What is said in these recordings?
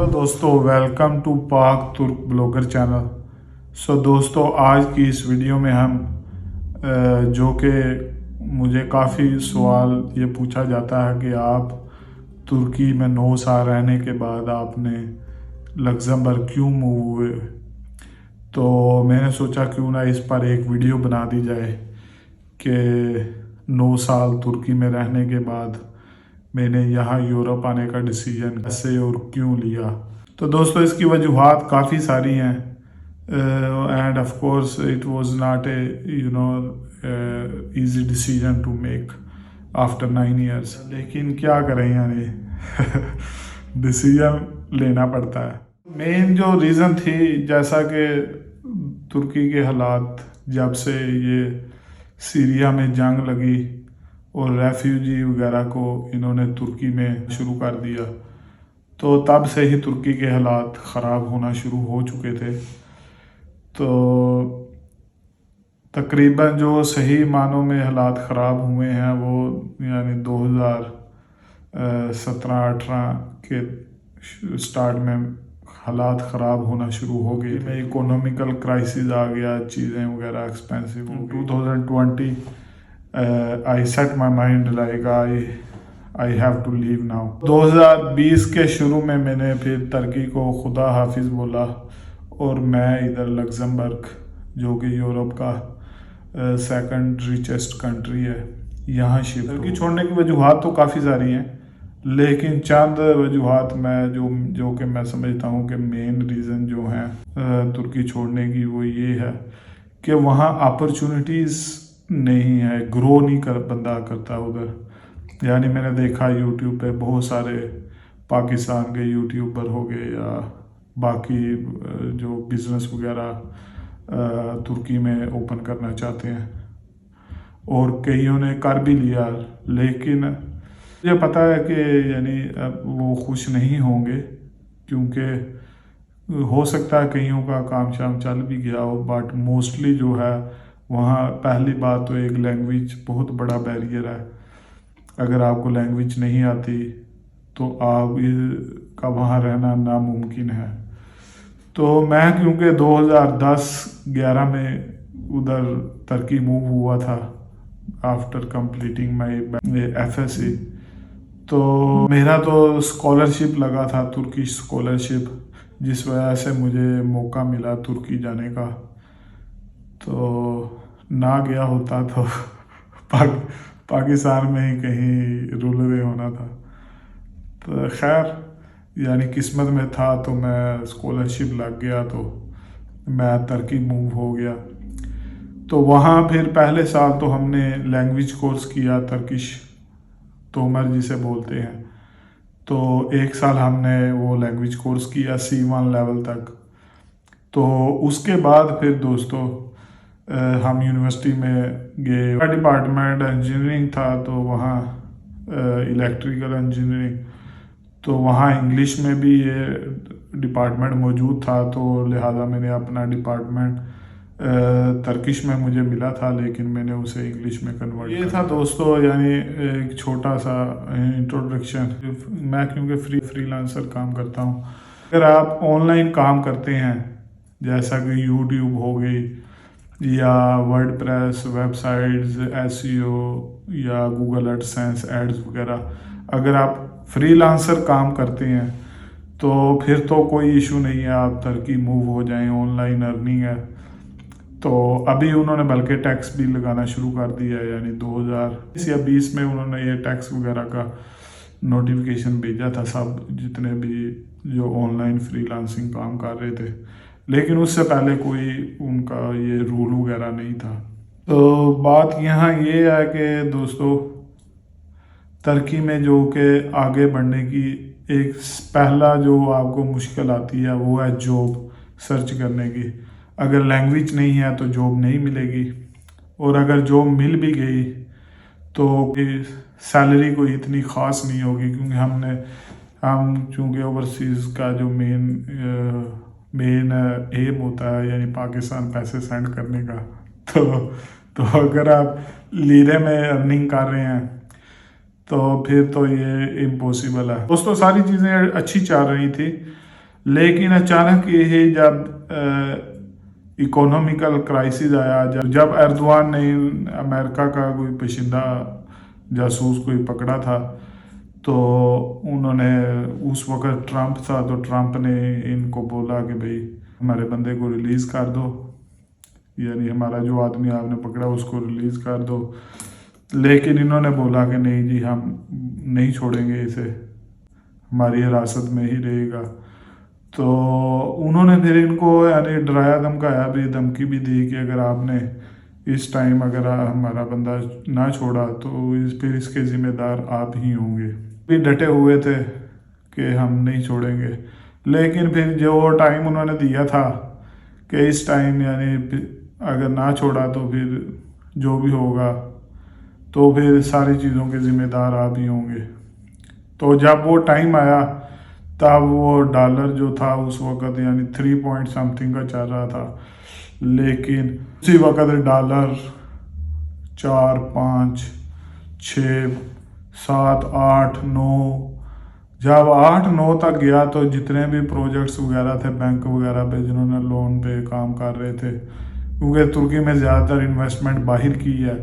Hello دوستو، welcome to پاک ترک بلاگر چینل۔ دوستو، آج کی اس ویڈیو میں ہم جو کہ مجھے کافی سوال یہ پوچھا جاتا ہے کہ آپ ترکی میں 9 سال رہنے کے بعد آپ نے لگزمبرگ کیوں موو ہوئے، تو میں نے سوچا کیوں نہ اس پر ایک ویڈیو بنا دی جائے کہ 9 سال ترکی میں رہنے کے بعد میں نے یہاں یورپ آنے کا ڈیسیجن کیسے اور کیوں لیا۔ تو دوستو، اس کی وجوہات کافی ساری ہیں and of course it was not a easy decision to make after 9 years, لیکن کیا کریں، یعنی ڈیسیجن لینا پڑتا ہے۔ مین جو ریزن تھی، جیسا کہ ترکی کے حالات جب سے یہ سیریا میں جنگ لگی اور ریفیوجی وغیرہ کو انہوں نے ترکی میں شروع کر دیا، تو تب سے ہی ترکی کے حالات خراب ہونا شروع ہو چکے تھے۔ تو تقریباً جو صحیح معنوں میں حالات خراب ہوئے ہیں وہ یعنی 2017-18 کے سٹارٹ میں حالات خراب ہونا شروع ہو گئی، میں اکونومیکل کرائسس آ گیا، چیزیں وغیرہ ایکسپینسو ہو گئی۔ 2020 I set my mind like I have to leave now۔ 2020 کے شروع میں نے پھر ترکی کو خدا حافظ بولا اور میں ادھر لگزمبرگ، جو کہ یورپ کا سیکنڈ ریچسٹ کنٹری ہے، یہاں شفٹ۔ ترکی چھوڑنے کی وجوہات تو کافی ساری ہیں، لیکن چند وجوہات میں جو کہ میں سمجھتا ہوں کہ مین ریزن جو ہیں ترکی چھوڑنے کی، وہ یہ ہے کہ وہاں اپرچونٹیز نہیں ہے، گرو نہیں بندہ کرتا ادھر۔ یعنی میں نے دیکھا یوٹیوب پہ بہت سارے پاکستان کے یوٹیوبر ہو گئے یا باقی جو بزنس وغیرہ ترکی میں اوپن کرنا چاہتے ہیں، اور کئیوں نے کر بھی لیا، لیکن مجھے پتہ ہے کہ یعنی وہ خوش نہیں ہوں گے، کیونکہ ہو سکتا ہے کئیوں کا کام شام چل بھی گیا ہو، بٹ موسٹلی جو ہے وہاں پہلی بات تو ایک لینگویج بہت بڑا بیریئر ہے۔ اگر آپ کو لینگویج نہیں آتی تو آپ کا وہاں رہنا ناممکن ہے۔ تو میں کیونکہ 2010-11 میں ادھر ترکی موو ہوا تھا آفٹر کمپلیٹنگ مائی FSc، تو میرا تو اسکالرشپ لگا تھا، ترکش اسکالرشپ، جس وجہ سے مجھے موقع ملا ترکی جانے کا۔ تو نہ گیا ہوتا تو پاکستان میں ہی کہیں رول ہوئے ہونا تھا۔ تو خیر، یعنی قسمت میں تھا تو میں اسکالرشپ لگ گیا، تو میں ترکی موو ہو گیا۔ تو وہاں پھر پہلے سال تو ہم نے لینگویج کورس کیا، ترکش تومر جسے بولتے ہیں، تو 1 سال ہم نے وہ لینگویج کورس کیا C1 لیول تک۔ تو اس کے بعد پھر دوستو ہم یونیورسٹی میں گئے، ڈپارٹمنٹ انجینئرنگ تھا، تو وہاں الیکٹریکل انجینئرنگ، تو وہاں انگلش میں بھی یہ ڈپارٹمنٹ موجود تھا، تو لہٰذا میں نے اپنا ڈپارٹمنٹ ترکش میں مجھے ملا تھا، لیکن میں نے اسے انگلش میں کنورٹ کیا۔ یہ تھا دوستو یعنی ایک چھوٹا سا انٹروڈکشن۔ میں کیونکہ فری لانسر کام کرتا ہوں، اگر آپ آن لائن کام کرتے ہیں جیسا کہ یوٹیوب ہو گئی یا word press web sites, SEO یا گوگل ایڈسینس ایڈز وغیرہ، اگر آپ فری لانسر کام کرتے ہیں تو پھر تو کوئی ایشو نہیں ہے، آپ ترکی موو ہو جائیں، آن لائن ارننگ ہے۔ تو ابھی انہوں نے بلکہ ٹیکس بھی لگانا شروع کر دیا ہے، یعنی 2019 یا 20 میں انہوں نے یہ ٹیکس وغیرہ کا نوٹیفیکیشن بھیجا تھا، سب جتنے بھی جو آن لائن فری لانسنگ کام کر رہے تھے، لیکن اس سے پہلے کوئی ان کا یہ رول وغیرہ نہیں تھا۔ تو بات یہاں یہ ہے کہ دوستو، ترکی میں جو کہ آگے بڑھنے کی ایک پہلا جو آپ کو مشکل آتی ہے وہ ہے جاب سرچ کرنے کی۔ اگر لینگویج نہیں ہے تو جاب نہیں ملے گی، اور اگر جاب مل بھی گئی تو سیلری کوئی اتنی خاص نہیں ہوگی، کیونکہ ہم چونکہ اوورسیز کا جو مین ایم ہوتا ہے یعنی پاکستان پیسے سینڈ کرنے کا، تو اگر آپ لیرے میں ارننگ کر رہے ہیں تو پھر تو یہ امپوسیبل ہے۔ دوستو ساری چیزیں اچھی چل رہی تھی، لیکن اچانک یہ جب اکونومیکل کرائسس آیا، جب ایردوان نے امریکہ کا کوئی پشندہ جاسوس کوئی پکڑا تھا، تو انہوں نے اس وقت ٹرمپ تھا، تو ٹرمپ نے ان کو بولا کہ بھئی ہمارے بندے کو ریلیز کر دو، یعنی ہمارا جو آدمی آپ نے پکڑا اس کو ریلیز کر دو. لیکن انہوں نے بولا کہ نہیں جی ہم نہیں چھوڑیں گے اسے، ہماری حراست میں ہی رہے گا. تو انہوں نے پھر ان کو یعنی ڈرایا دھمکایا بھی، دھمکی بھی دی کہ اگر آپ نے اس ٹائم اگر ہمارا بندہ نہ چھوڑا تو پھر اس کے ذمہ دار آپ ہی ہوں گے. بھی ڈٹے ہوئے تھے کہ ہم نہیں چھوڑیں گے. لیکن پھر جو ٹائم انہوں نے دیا تھا کہ اس ٹائم یعنی اگر نہ چھوڑا تو پھر جو بھی ہوگا تو پھر ساری چیزوں کے ذمہ دار آپ ہی ہوں گے. تو جب وہ ٹائم آیا تب وہ ڈالر جو تھا اس وقت یعنی 3 پوائنٹ سم تھنگ کا چل رہا تھا، لیکن اسی وقت ڈالر 4 5 6 7 8 9 جب 8 9 تک گیا تو جتنے بھی پروجیکٹس وغیرہ تھے بینک وغیرہ پہ جنہوں نے لون پہ کام کر رہے تھے، کیونکہ ترکی میں زیادہ تر انویسٹمنٹ باہر کی ہے،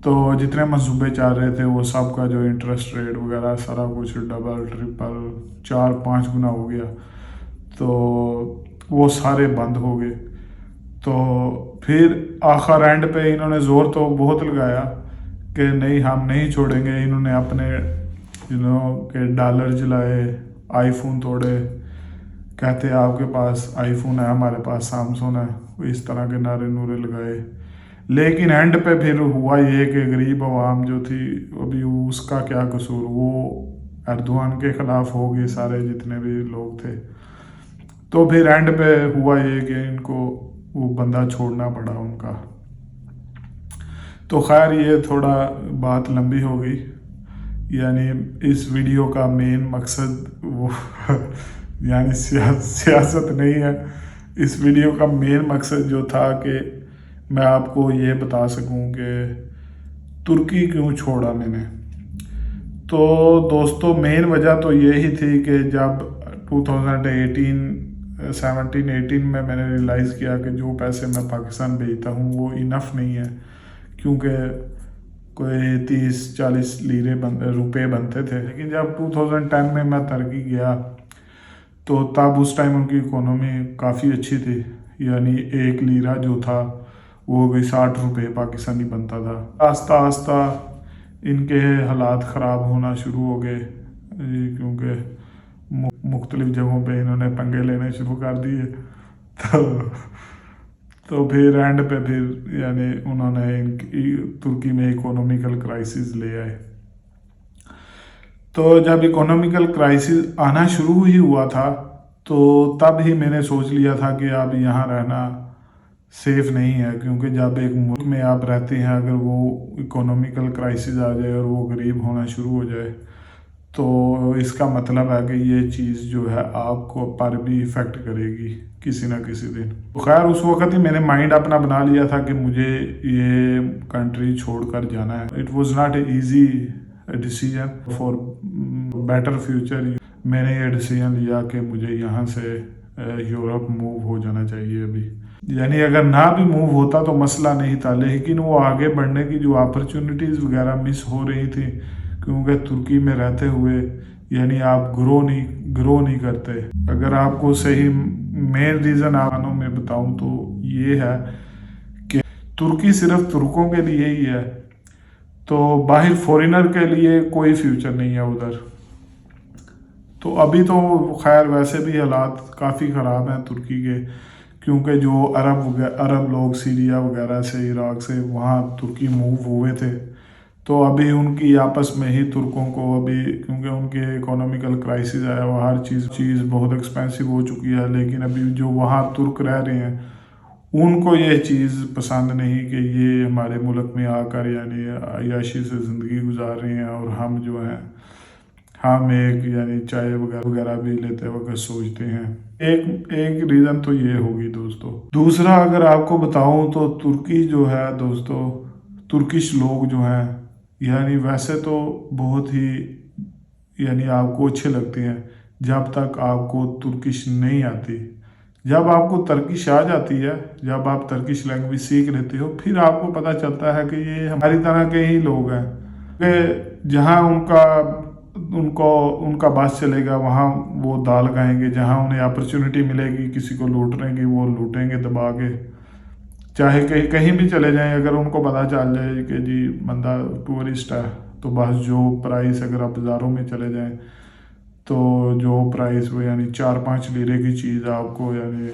تو جتنے منصوبے چل رہے تھے وہ سب کا جو انٹرسٹ ریٹ وغیرہ سارا کچھ ڈبل ٹرپل 4 5 گنا ہو گیا، تو وہ سارے بند ہو گئے. تو پھر آخر اینڈ پہ انہوں نے زور تو بہت لگایا کہ نہیں ہم نہیں چھوڑیں گے. انہوں نے اپنے کہ ڈالر جلائے، آئی فون توڑے، کہتے آپ کے پاس آئی فون ہے ہمارے پاس سیمسنگ ہے، اس طرح کے نعرے نورے لگائے. لیکن اینڈ پہ پھر ہوا یہ کہ غریب عوام جو تھی ابھی اس کا کیا قصور، وہ ایردوان کے خلاف ہو گئے سارے جتنے بھی لوگ تھے. تو پھر اینڈ پہ ہوا یہ کہ ان کو وہ بندہ چھوڑنا پڑا ان کا. تو خیر یہ تھوڑا بات لمبی ہو گئی، یعنی اس ویڈیو کا مین مقصد وہ یعنی سیاست نہیں ہے. اس ویڈیو کا مین مقصد جو تھا کہ میں آپ کو یہ بتا سکوں کہ ترکی کیوں چھوڑا میں نے. تو دوستو مین وجہ تو یہی تھی کہ جب 2017-18 میں نے ریلائز کیا کہ جو پیسے میں پاکستان بھیجتا ہوں وہ انف نہیں ہے، کیونکہ کوئی 30-40 روپے بنتے تھے. لیکن جب 2010 میں ترکی گیا تو تب اس ٹائم ان کی اکانومی کافی اچھی تھی، یعنی 1 لیرہ جو تھا وہ کوئی 60 روپے پاکستانی بنتا تھا. آہستہ آہستہ ان کے حالات خراب ہونا شروع ہو گئے، کیونکہ مختلف جگہوں پہ انہوں نے پنگے لینے شروع کر دیے. تو پھر اینڈ پہ پھر یعنی انہوں نے ترکی میں اکونومیکل کرائسس لے آئے. تو جب اکونومیکل کرائسس آنا شروع ہی ہوا تھا تو تب ہی میں نے سوچ لیا تھا کہ اب یہاں رہنا سیف نہیں ہے، کیونکہ جب ایک ملک میں آپ رہتے ہیں اگر وہ اکونومیکل کرائسس آ جائے اور وہ غریب ہونا شروع ہو جائے تو اس کا مطلب ہے کہ یہ چیز جو ہے آپ کو پر بھی افیکٹ کرے گی کسی نہ کسی دن. خیر اس وقت ہی میں نے مائنڈ اپنا بنا لیا تھا کہ مجھے یہ کنٹری چھوڑ کر جانا ہے. It was not a easy decision for better future. میں نے یہ ڈیسیژن لیا کہ مجھے یہاں سے یورپ موو ہو جانا چاہیے ابھی. یعنی اگر نہ بھی موو ہوتا تو مسئلہ نہیں تھا، لیکن وہ آگے بڑھنے کی جو اپرچونٹیز وغیرہ مس ہو رہی تھی، کیونکہ ترکی میں رہتے ہوئے یعنی آپ گرو نہیں کرتے. اگر آپ کو صحیح مین ریزن آنوں میں بتاؤں تو یہ ہے کہ ترکی صرف ترکوں کے لیے ہی ہے، تو باہر فورینر کے لیے کوئی فیوچر نہیں ہے ادھر. تو ابھی تو خیر ویسے بھی حالات کافی خراب ہیں ترکی کے، کیونکہ جو عرب لوگ سیریا وغیرہ سے عراق سے وہاں ترکی موو ہوئے تھے، تو ابھی ان کی آپس میں ہی ترکوں کو ابھی کیونکہ ان کے اکونومیکل کرائسس آیا ہوا، ہر چیز بہت ایکسپینسو ہو چکی ہے. لیکن ابھی جو وہاں ترک رہ رہے ہیں ان کو یہ چیز پسند نہیں کہ یہ ہمارے ملک میں آ کر یعنی عیاشی سے زندگی گزار رہے ہیں، اور ہم جو ہیں ہم ایک یعنی چائے وغیرہ بھی لیتے وقت سوچتے ہیں. ایک ریزن تو یہ ہوگی دوستو. دوسرا اگر آپ کو بتاؤں تو ترکی جو ہے دوستو، ترکش لوگ جو ہیں یعنی ویسے تو بہت ہی یعنی آپ کو اچھے لگتے ہیں، जब तक आपको तुर्किश नहीं आती। जब आपको तर्किश आ जाती है, जब आप तर्किश लैंग्वेज सीख लेते हो, फिर आपको पता चलता है कि ये हमारी तरह के ही लोग हैं, कि जहाँ उनका बस चलेगा वहाँ वो दाल खाएंगे, जहाँ उन्हें अपॉर्चुनिटी मिलेगी किसी को लूटने की वो लूटेंगे दबा के, चाहे कहीं कहीं भी चले जाएं। अगर उनको पता चल जाए कि जी बंदा टूरिस्ट है, तो बस जो प्राइस, अगर आप बाज़ारों में चले जाएं तो जो प्राइस वो यानी 4-5 लीरे की चीज़ आपको यानी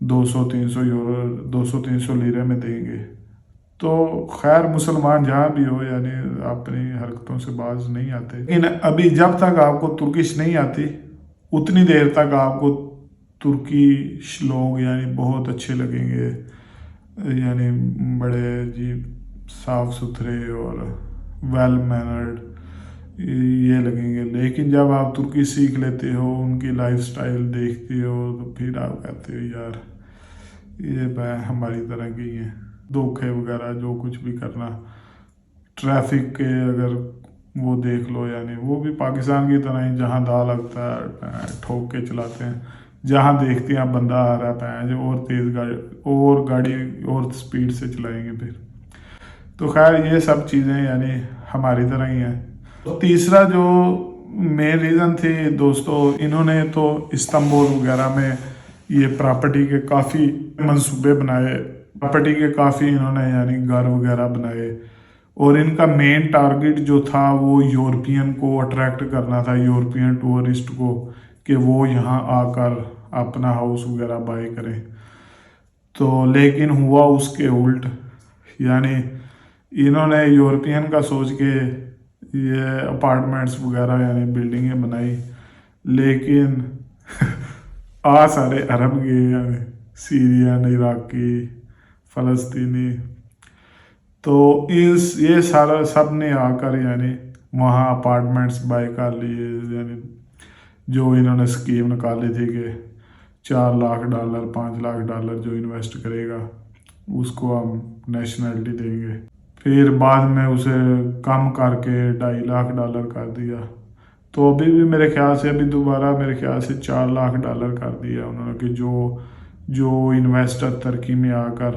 200-300 यूरो, 200-300 लीरे में देंगे। तो खैर मुसलमान जहाँ भी हो यानी अपनी हरकतों से बाज नहीं आते। लेकिन अभी जब तक आपको तुर्किश नहीं आती, उतनी देर तक आपको तुर्किश लोग यानी बहुत अच्छे लगेंगे, यानी बड़े जी साफ़ सुथरे और वेल मैनर्ड ये लगेंगे। लेकिन जब आप तुर्की सीख लेते हो, उनकी लाइफस्टाइल देखते हो, तो फिर आप कहते हो यार ये हमारी तरह की हैं। धोखे वगैरह जो कुछ भी करना, ट्रैफिक के अगर वो देख लो, यानी वो भी पाकिस्तान की तरह ही, जहाँ दा लगता है ठोक के चलाते हैं, जहाँ देखते हैं बंदा आ रहा है जो और तेज़ गाड़ी और स्पीड से चलाएंगे फिर। तो खैर ये सब चीज़ें यानी हमारी तरह ही हैं। तो तीसरा जो मेन रीज़न थी दोस्तों, इन्होंने तो इस्तांबुल वगैरह में ये प्रॉपर्टी के काफ़ी मंसूबे बनाए, प्रॉपर्टी के काफ़ी इन्होंने यानी घर वगैरह बनाए, और इनका मेन टारगेट जो था वो यूरोपियन को अट्रैक्ट करना था, यूरोपियन टूरिस्ट को, कि वो यहाँ आकर अपना हाउस वगैरह बाय करें। तो लेकिन हुआ उसके उल्ट, यानी इन्होंने यूरोपियन का सोच के ये अपार्टमेंट्स वगैरह यानी बिल्डिंगें बनाई, लेकिन आ सारे अरब गए, यानी सीरियन, इराकी, फ़लस्तीनी। तो ये सारा सब ने आकर यानी वहाँ अपार्टमेंट्स बाय कर लिए, यानी जो इन्होंने स्कीम निकाली थी कि $4 लाख, $5 लाख जो इन्वेस्ट करेगा उसको हम नेशनलिटी देंगे। फिर बाद में उसे कम करके $2.5 लाख कर दिया। तो अभी भी मेरे ख्याल से अभी दोबारा मेरे ख्याल से $4 लाख कर दिया उन्होंने, कि जो इन्वेस्टर तुर्की में आकर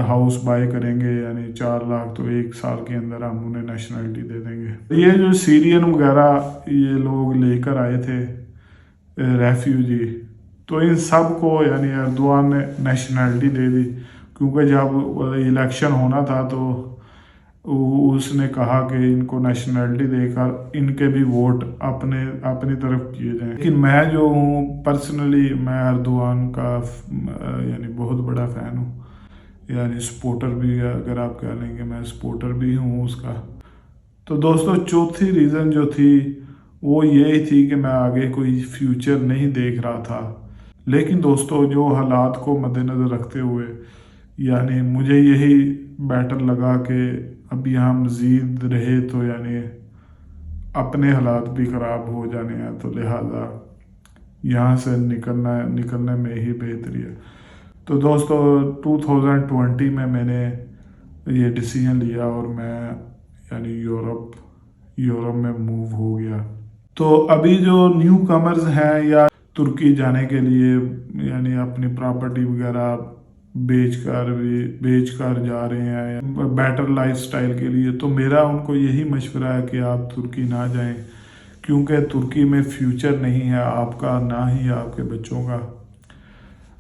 हाउस बाय करेंगे, यानी 4 लाख, तो 1 साल के अंदर हम उन्हें नेशनलिटी दे देंगे। ये जो सीरियन वगैरह ये लोग लेकर आए थे रेफ्यूजी, तो इन सब को यानी एर्दोआन ने नेशनलिटी दे दी, क्योंकि जब इलेक्शन होना था तो उसने कहा कि इनको नेशनलिटी देकर इनके भी वोट अपनी तरफ किए जाएं। लेकिन मैं जो हूँ पर्सनली, मैं एर्दोआन का यानी बहुत बड़ा फ़ैन हूँ, यानी सपोर्टर भी, अगर आप कह लेंगे मैं सपोर्टर भी हूँ उसका। तो दोस्तों चौथी रीज़न जो थी वो यही थी कि मैं आगे कोई फ्यूचर नहीं देख रहा था। लेकिन दोस्तों जो हालात को मद्देनज़र रखते हुए यानी मुझे यही बेटर लगा कि अब यहाँ मज़ीद रहे तो यानी अपने हालात भी ख़राब हो जाने हैं, तो लिहाजा यहाँ से निकलने में ही बेहतरी है। तो दोस्तों 2020 में मैंने ये डिसीजन लिया और मैं यानी यूरोप में मूव हो गया। तो अभी जो न्यू कमर्स हैं या तुर्की जाने के लिए यानी अपनी प्रॉपर्टी वगैरह बेचकर जा रहे हैं बेटर लाइफस्टाइल के लिए, तो मेरा उनको यही मशवरा है कि आप तुर्की ना जाएं, क्योंकि तुर्की में फ्यूचर नहीं है आपका, ना ही आपके बच्चों का।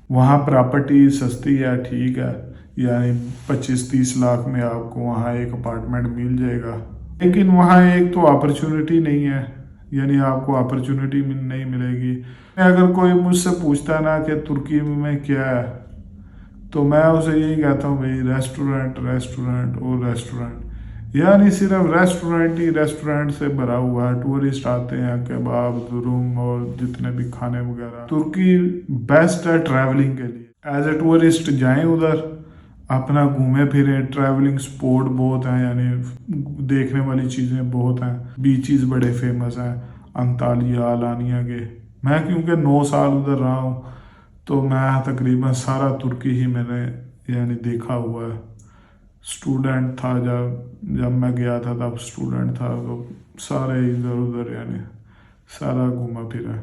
वहाँ प्रॉपर्टी सस्ती है, ठीक है, यानी 25-30 लाख में आपको वहाँ एक अपार्टमेंट मिल जाएगा, लेकिन वहाँ एक तो अपॉर्चुनिटी नहीं है, यानी आपको अपॉर्चुनिटी नहीं मिलेगी। अगर कोई मुझसे पूछता है ना कि तुर्की में क्या है, तो मैं उसे यही कहता हूँ भाई रेस्टोरेंट और रेस्टोरेंट, यानी सिर्फ रेस्टोरेंट से भरा हुआ है। टूरिस्ट आते हैं, कबाब, दुरुम और जितने भी खाने वगैरह। तुर्की बेस्ट है ट्रैवलिंग के लिए। एज ए टूरिस्ट जाएं उधर, अपना घूमे फिरें, ट्रैवलिंग स्पॉट बहुत हैं, यानी देखने वाली चीज़ें बहुत हैं, बीचेस बड़े फेमस हैं अंतालिया, अलानिया के। मैं क्योंकि 9 साल उधर रहा हूँ, तो मैं तकरीबन सारा तुर्की ही मैंने यानी देखा हुआ है। स्टूडेंट था जब मैं गया था, तब स्टूडेंट था, तो सारे इधर उधर यानी सारा घूमा फिरा।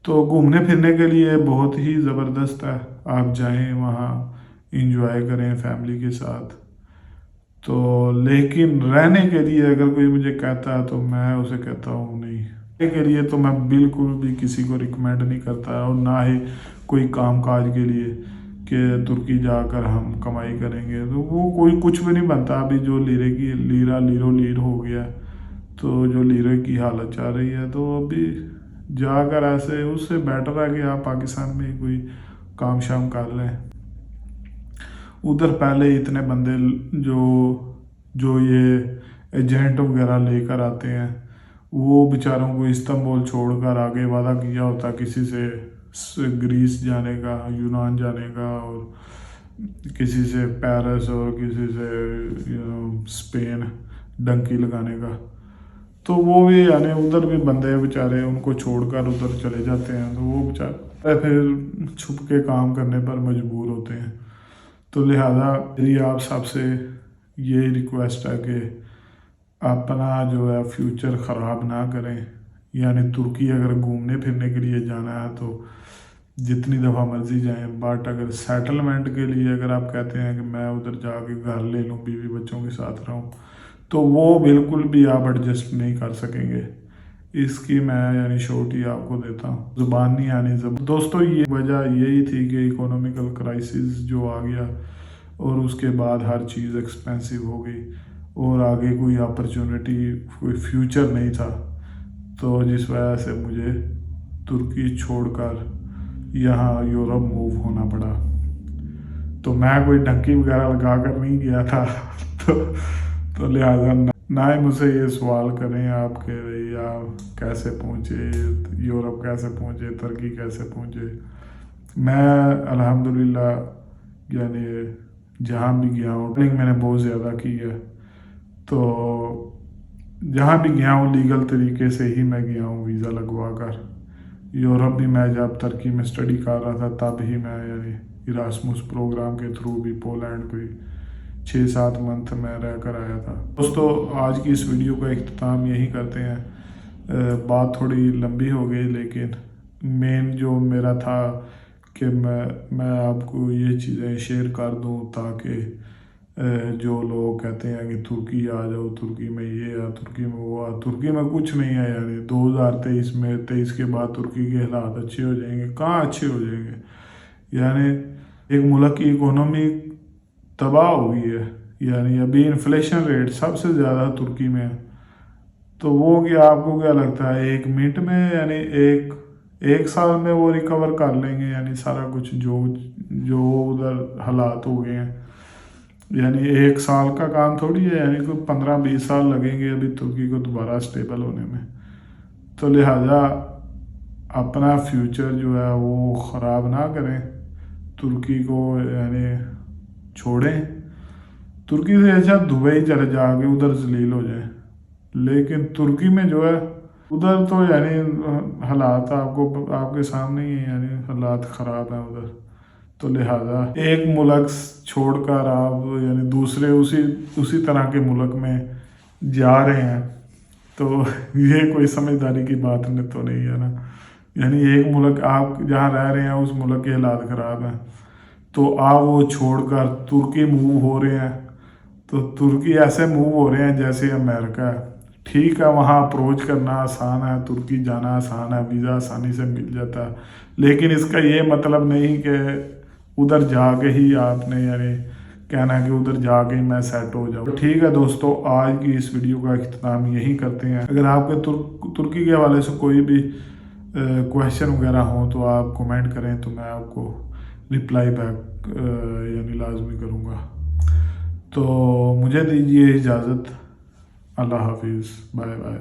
तो घूमने फिरने के लिए बहुत ही ज़बरदस्त है, आप जाएं वहाँ इंजॉय करें फैमिली के साथ। तो लेकिन रहने के लिए अगर कोई मुझे कहता है तो मैं उसे कहता हूँ नहीं, रहने के लिए तो मैं बिल्कुल भी किसी को रिकमेंड नहीं करता, और ना ही कोई काम काज के लिए कि तुर्की जाकर हम कमाई करेंगे, तो वो कोई कुछ भी नहीं बनता। अभी जो लीरे की लीरा लीरो लीर हो गया, तो जो लीरे की हालत जा रही है, तो अभी जाकर ऐसे उससे बेटर है कि आप पाकिस्तान में ही कोई काम शाम कर लें। उधर पहले इतने बंदे जो जो ये एजेंट वगैरह लेकर आते हैं, वो बेचारों को इस्तांबुल छोड़कर आगे वादा किया होता किसी से ग्रीस जाने का, यूनान जाने का, और किसी से पेरिस, और किसी से स्पेन डंकी लगाने का। तो वो भी यानी उधर भी बंदे बेचारे उनको छोड़कर उधर चले जाते हैं, तो वो बेचारे फिर छुप के काम करने पर मजबूर होते हैं। तो लिहाजा मेरी आप सबसे ये रिक्वेस्ट है कि अपना जो है फ्यूचर ख़राब ना करें। यानी तुर्की अगर घूमने फिरने के लिए जाना है तो जितनी दफ़ा मर्ज़ी जाएं, बट अगर सेटलमेंट के लिए अगर आप कहते हैं कि मैं उधर जाके घर ले लूँ, बीवी बच्चों के साथ रहूँ, तो वो बिल्कुल भी आप एडजस्ट नहीं कर सकेंगे। इसकी मैं यानी श्योरिटी आपको देता हूँ, ज़ुबान नहीं आनी दोस्तों। ये वजह यही थी कि इकोनॉमिकल क्राइसिस जो आ गया, और उसके बाद हर चीज़ एक्सपेंसिव हो गई, और आगे कोई अपॉर्चुनिटी, कोई फ्यूचर नहीं था, तो जिस वजह से मुझे तुर्की छोड़कर यहाँ यूरोप मूव होना पड़ा। तो मैं कोई डंकी वगैरह लगा कर नहीं गया था तो लिहाजा ना ही मुझसे ये सवाल करें आप कि भाई आप कैसे पहुँचे यूरोप, कैसे पहुँचे तुर्की, कैसे पहुँचे। मैं अल्हम्दुलिल्लाह यानी जहाँ भी गया हूँ ट्रेनिंग मैंने बहुत ज़्यादा की है, तो जहाँ भी गया हूँ लीगल तरीके से ही मैं गया हूँ, वीज़ा लगवा कर। यूरोप भी मैं जब तुर्की में स्टडी कर रहा था तब ही मैं यानी इरास्मुस प्रोग्राम के थ्रू भी पोलैंड कोई 6-7 मंथ में रह कर आया था। दोस्तों आज की इस वीडियो का इख्तिताम यही करते हैं। बात थोड़ी लंबी हो गई, लेकिन मेन जो मेरा था कि मैं आपको ये चीज़ें शेयर कर दूं ताकि जो लोग कहते हैं कि तुर्की आ जाओ, तुर्की में ये है, तुर्की में वो है, तुर्की में कुछ नहीं है। यानी 2023 के बाद तुर्की के हालात अच्छे हो जाएंगे, कहाँ अच्छे हो जाएंगे। यानी एक मुल्क की इकोनॉमी तबाह हो गई है। यानी अभी इन्फ्लेशन रेट सबसे ज़्यादा तुर्की में है। तो वो क्या आपको क्या लगता है 1 मिनट में, यानी एक साल में वो रिकवर कर लेंगे? यानी सारा कुछ जो उधर हालात हो गए हैं, यानी 1 साल का काम थोड़ी है, यानी कोई 15-20 साल लगेंगे अभी तुर्की को दोबारा स्टेबल होने में। तो लिहाजा अपना फ्यूचर जो है वो ख़राब ना करें, तुर्की को यानी छोड़ें। तुर्की से अच्छा दुबई चले जाके उधर जलील हो जाए, लेकिन तुर्की में जो है उधर तो यानी हालात आपके सामने ही है, यानी हालात ख़राब हैं उधर। तो लिहाजा एक मुल्क छोड़कर आप यानी दूसरे उसी तरह के मुल्क में जा रहे हैं, तो ये कोई समझदारी की बात तो नहीं है ना। यानी एक मुल्क आप जहाँ रह रहे हैं उस मुल्क के हालात ख़राब हैं, तो आप वो छोड़कर तुर्की मूव हो रहे हैं। तो तुर्की ऐसे मूव हो रहे हैं जैसे अमेरिका है। ठीक है, वहाँ अप्रोच करना आसान है, तुर्की जाना आसान है, वीज़ा आसानी से मिल जाता है, लेकिन इसका ये मतलब नहीं कि उधर जाके ही आपने यानी कहना है कि उधर जाके ही मैं सेट हो जाऊँ। तो ठीक है दोस्तों, आज की इस वीडियो का इख्तिताम यही करते हैं। अगर आपके तुर्की के हवाले से कोई भी क्वेश्चन वगैरह हो तो आप कमेंट करें, तो मैं आपको रिप्लाई बैक यानी लाजमी करूँगा। तो मुझे दीजिए इजाज़त। अल्लाह हाफिज़, बाय बाय।